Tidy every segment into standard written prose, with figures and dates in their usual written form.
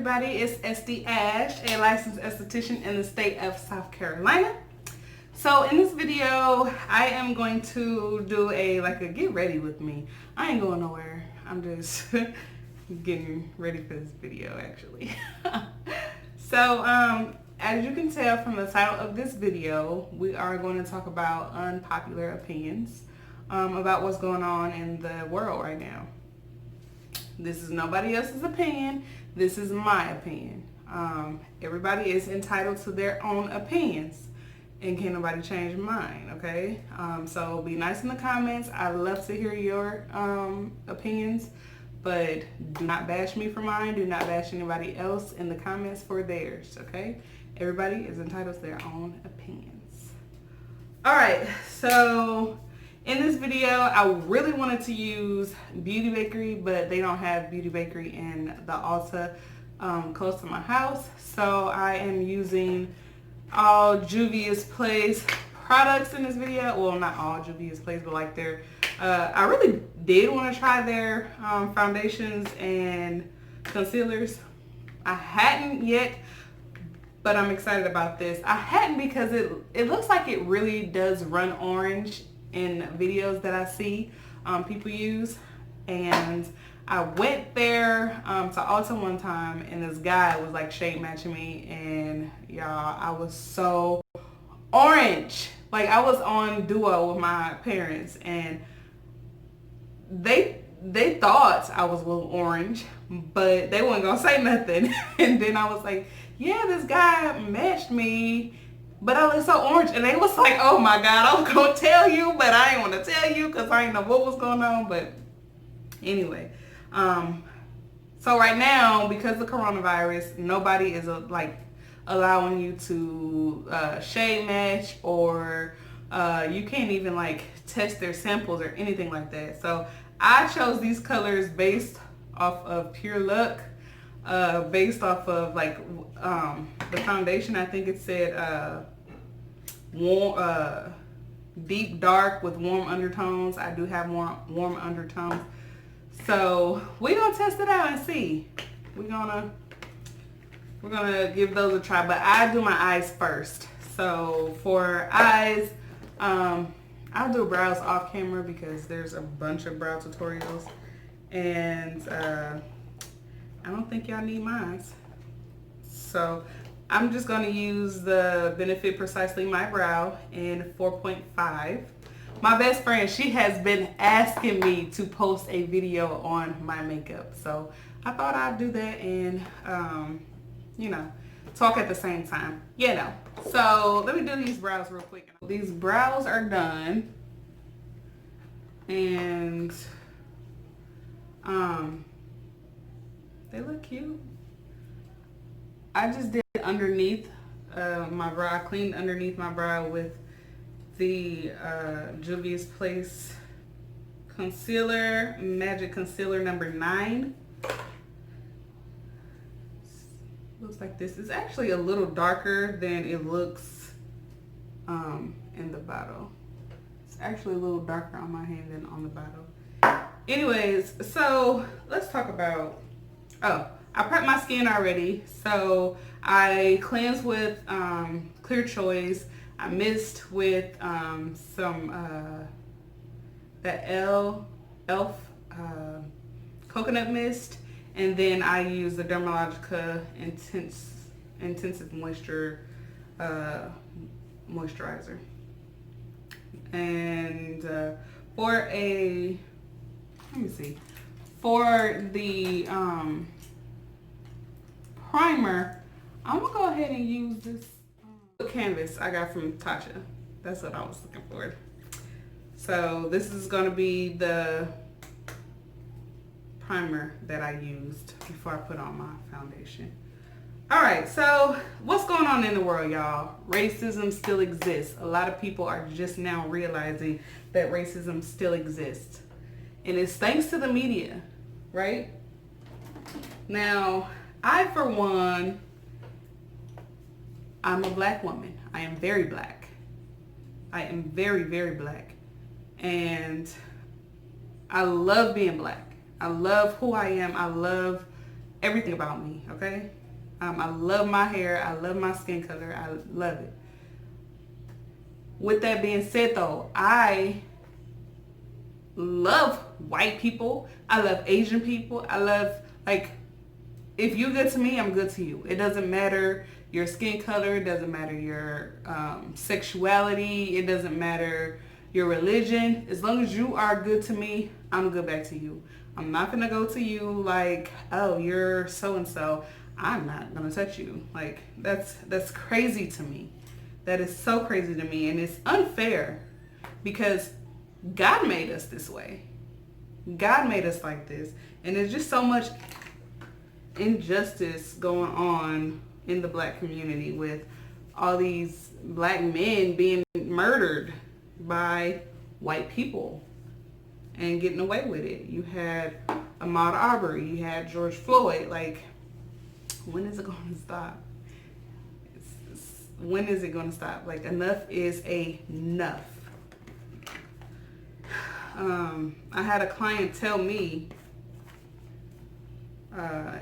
everybody, it's SD Ash, a licensed esthetician in the state of South Carolina. So in this video, I am going to do a get ready with me. I ain't going nowhere. I'm just getting ready for this video actually. So as you can tell from the title of this video, we are going to talk about unpopular opinions about what's going on in the world right now. This is nobody else's opinion. This is my opinion. Everybody is entitled to their own opinions, and can't nobody change mine, okay? So be nice in the comments. I love to hear your opinions, but do not bash me for mine. Do not bash anybody else in the comments for theirs, okay? Everybody is entitled to their own opinions. All right, so in this video, I really wanted to use Beauty Bakery, but they don't have Beauty Bakery in the Ulta close to my house. So I am using all Juvia's Place products in this video. Well, not all Juvia's Place, but like their, I really did want to try their foundations and concealers. I hadn't yet, but I'm excited about this. I hadn't because it looks like it really does run orange in videos that I see people use. And I went there to Ulta one time, and this guy was like shade matching me, and y'all, I was so orange. Like, I was on duo with my parents, and they thought I was a little orange, but they weren't gonna say nothing. And then I was like, yeah, this guy matched me, but I look so orange. And they was like, oh my God, I was gonna tell you, but I ain't want to tell you because I didn't know what was going on. But anyway, so right now, because of coronavirus, nobody is allowing you to shade match, or you can't even test their samples or anything like that. So I chose these colors based off of pure luck, based off of the foundation. I think it said warm, deep dark with warm undertones. I do have more warm undertones. So we're gonna test it out and see. We're gonna give those a try, but I do my eyes first. So for eyes, I'll do brows off camera because there's a bunch of brow tutorials, and I don't think y'all need mine. So I'm just gonna use the Benefit Precisely My Brow in 4.5. My best friend, she has been asking me to post a video on my makeup. So I thought I'd do that and, talk at the same time, So let me do these brows real quick. These brows are done. And, they look cute. I just did underneath my brow. I cleaned underneath my brow with the Juvia's Place concealer, Magic Concealer number 9. Looks like this. Is actually a little darker than it looks in the bottle. It's actually a little darker on my hand than on the bottle. Anyways, so let's talk about, I prepped my skin already. So I cleansed with Clear Choice. I mist with some the e.l.f. coconut mist, and then I use the Dermalogica Intensive Moisture moisturizer. And for the primer, I'm gonna go ahead and use this canvas I got from Tasha. That's what I was looking for. So this is going to be the primer that I used before I put on my foundation. Alright, so what's going on in the world, y'all? Racism still exists. A lot of people are just now realizing that racism still exists. And it's thanks to the media, right? Now, I, for one, I'm a black woman. I am very black. I am very, very black. And I love being black. I love who I am. I love everything about me, okay? I love my hair. I love my skin color. I love it. With that being said, though, I love white people. I love Asian people. I love, like, if you're good to me, I'm good to you. It doesn't matter your skin color. It doesn't matter your sexuality. It doesn't matter your religion. As long as you are good to me, I'm good back to you. I'm not going to go to you like, oh, you're so-and-so. I'm not going to touch you. Like, that's crazy to me. That is so crazy to me. And it's unfair because God made us this way. God made us like this. And there's just so much injustice going on in the black community with all these black men being murdered by white people and getting away with it. You had Ahmaud Arbery, you had George Floyd. Like, when is it going to stop? When is it going to stop? Like, enough is enough. I had a client tell me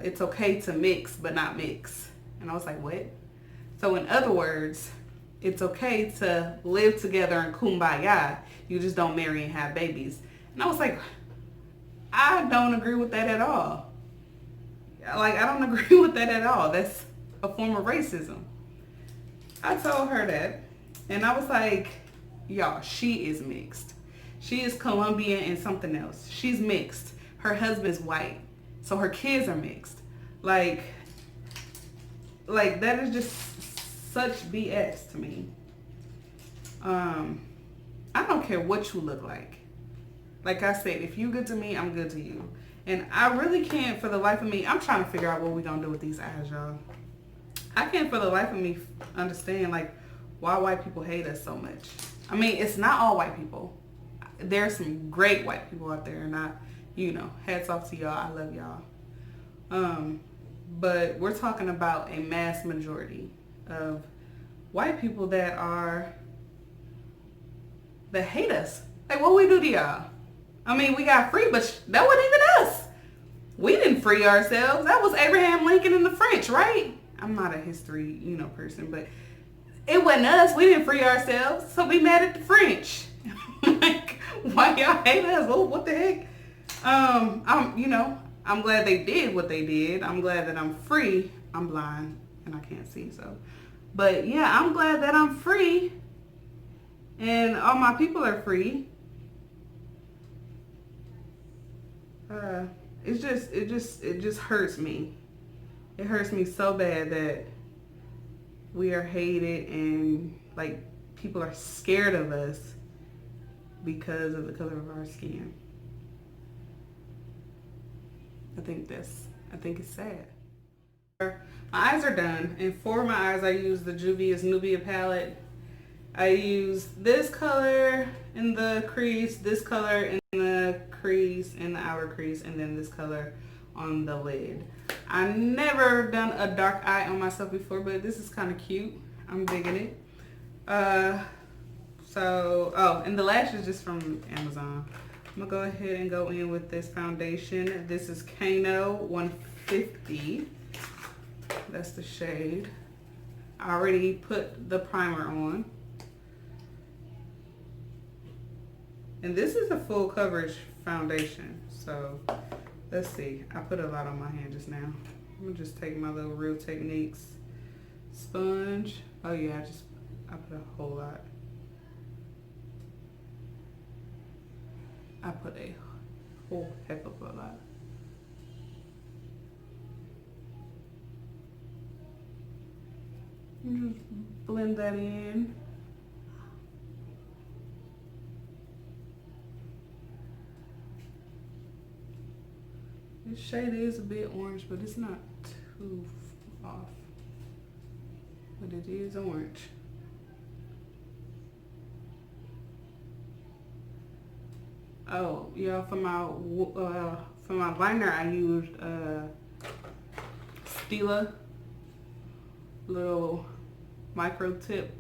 it's okay to mix but not mix. And I was like, what? So in other words, it's okay to live together in kumbaya. You just don't marry and have babies. And I was like, I don't agree with that at all. Like, I don't agree with that at all. That's a form of racism. I told her that. And I was like, y'all, she is mixed. She is Colombian and something else. She's mixed. Her husband's white. So her kids are mixed. Like that is just such BS to me. I don't care what you look like. Like I said, if you good to me, I'm good to you. And I really can't, for the life of me, I'm trying to figure out what we're going to do with these eyes, y'all. I can't for the life of me understand, like, why white people hate us so much. I mean, it's not all white people. There's some great white people out there, and hats off to y'all. I love y'all. But we're talking about a mass majority of white people that hate us. Like, what we do to y'all? I mean, we got free, but that wasn't even us. We didn't free ourselves. That was Abraham Lincoln and the French, right? I'm not a history, person, but it wasn't us. We didn't free ourselves. So be mad at the French. Like, why y'all hate us? Oh, what the heck? I'm glad they did what they did. I'm glad that I'm free. I'm blind and I can't see, so. But yeah, I'm glad that I'm free and all my people are free. It just hurts me. It hurts me so bad that we are hated and, like, people are scared of us because of the color of our skin. I think it's sad. My eyes are done, and for my eyes I use the Juvia's Nubia palette. I use this color in the crease, this color in the crease, in the outer crease, and then this color on the lid. I've never done a dark eye on myself before, but this is kind of cute. I'm digging it. And the lash is just from Amazon. I'm gonna go ahead and go in with this foundation. This is Kano 150. That's the shade. I already put the primer on. And this is a full coverage foundation. So let's see. I put a lot on my hand just now. I'm gonna just take my little Real Techniques sponge. Oh yeah, I put a whole lot. I put a whole heck of a lot. Just blend that in. This shade is a bit orange, but it's not too off. But it is orange. Oh, yeah, for my liner I used Stila little micro tip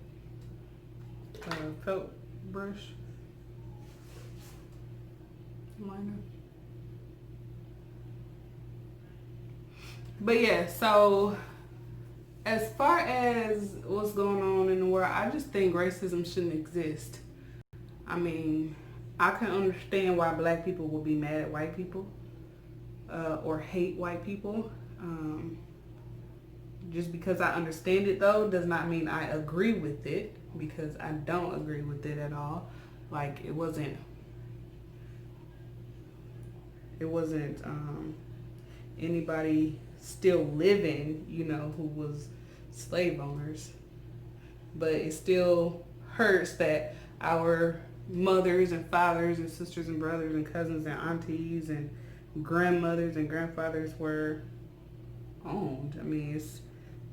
felt brush liner. But yeah, so as far as what's going on in the world, I just think racism shouldn't exist. I mean, I can understand why black people will be mad at white people or hate white people. Just because I understand it though does not mean I agree with it, because I don't agree with it at all. Like it wasn't anybody still living, who was slave owners. But it still hurts that our mothers and fathers and sisters and brothers and cousins and aunties and grandmothers and grandfathers were owned. I mean,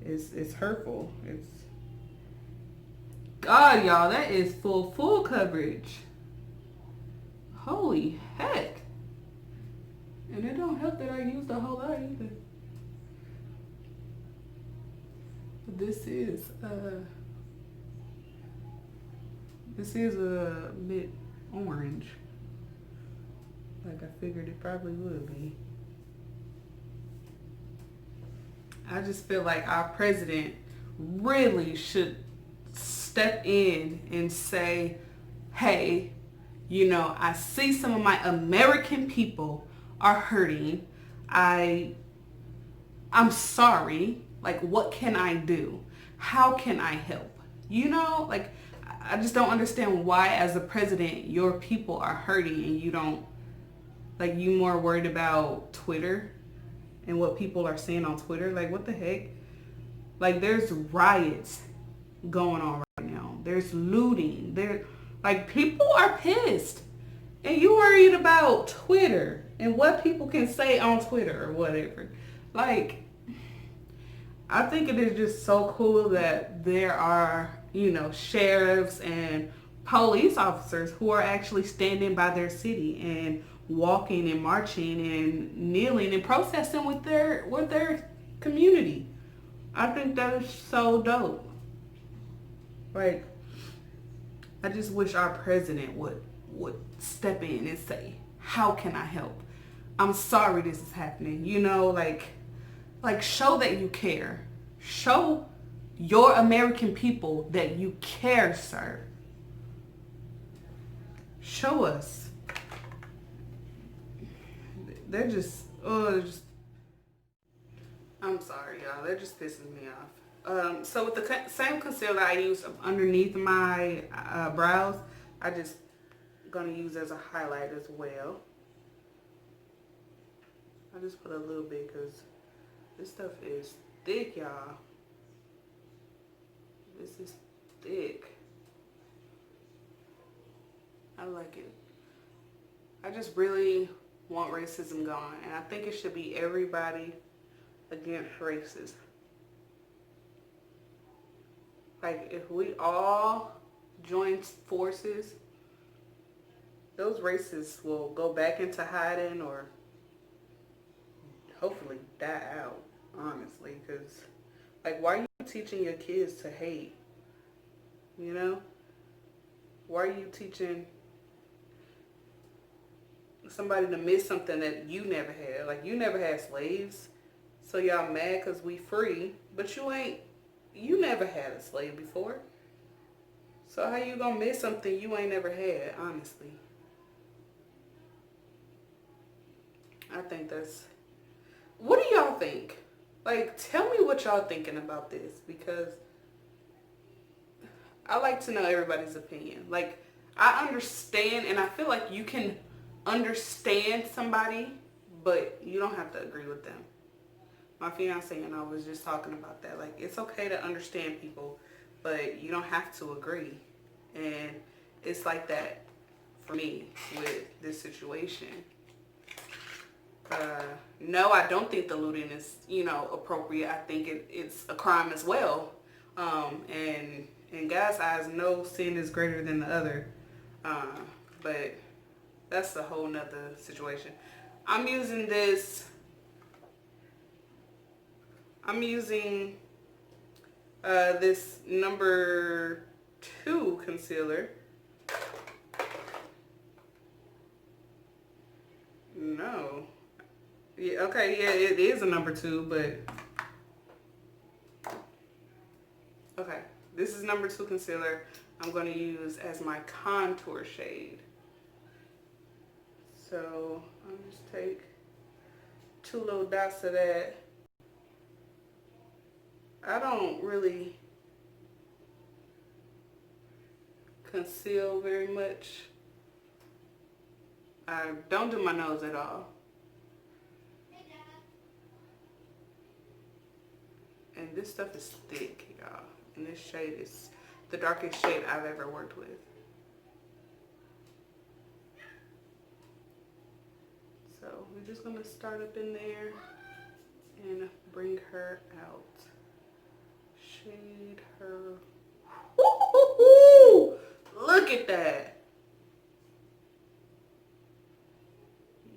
it's hurtful. It's God, y'all, that is full coverage. Holy heck. And it don't help that I used a whole lot either. This is a bit orange. Like I figured it probably would be. I just feel like our president really should step in and say, hey, I see some of my American people are hurting. I'm sorry. Like, what can I do? How can I help? Like, I just don't understand why, as a president, your people are hurting and you don't, like, you more worried about Twitter and what people are saying on Twitter. Like, what the heck? Like, there's riots going on right now. There's looting. Like, people are pissed. And you worried about Twitter and what people can say on Twitter or whatever. Like, I think it is just so cool that there are, sheriffs and police officers who are actually standing by their city and walking and marching and kneeling and protesting with their community. I think that is so dope. Like, I just wish our president would step in and say, how can I help? I'm sorry this is happening. Like show that you care. Show your American people that you care, sir. Show us. They're just, I'm sorry, y'all. They're just pissing me off. So with the same concealer I use underneath my brows, I just gonna use as a highlight as well. I just put a little bit because this stuff is thick, y'all. This is thick. I like it. I just really want racism gone, and I think it should be everybody against racism. Like, if we all join forces, those racists will go back into hiding or hopefully die out, honestly. Because, like, why are you teaching your kids to hate? Why are you teaching somebody to miss something that you never had? Like, you never had slaves, so y'all mad because we free, but you never had a slave before. So how you gonna miss something you ain't never had, honestly? I think that's... What do y'all think? Like, tell me what y'all thinking about this, because I like to know everybody's opinion. Like, I understand, and I feel like you can understand somebody, but you don't have to agree with them. My fiance and I was just talking about that. Like, it's okay to understand people, but you don't have to agree. And it's like that for me with this situation. No, I don't think the looting is, appropriate. I think it's a crime as well. And in God's eyes, no sin is greater than the other. But that's a whole nother situation. I'm using this number 2 concealer. No. Yeah, okay, yeah, it is a number 2, but okay. This is number 2 concealer I'm going to use as my contour shade. So I'll just take 2 little dots of that. I don't really conceal very much. I don't do my nose at all. And this stuff is thick, y'all. And this shade is the darkest shade I've ever worked with. So we're just gonna start up in there and bring her out. Shade her. Woo-hoo-hoo! Look at that.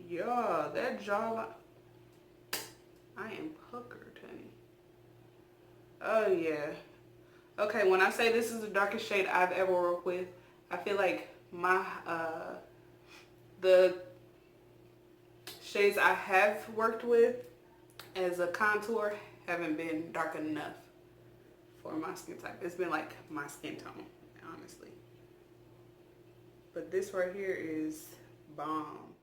Y'all, that jawline. I am puckered, honey. Oh yeah. Okay, when I say this is the darkest shade I've ever worked with, I feel like my the shades I have worked with as a contour haven't been dark enough for my skin type. It's been like my skin tone, honestly. But this right here is bomb.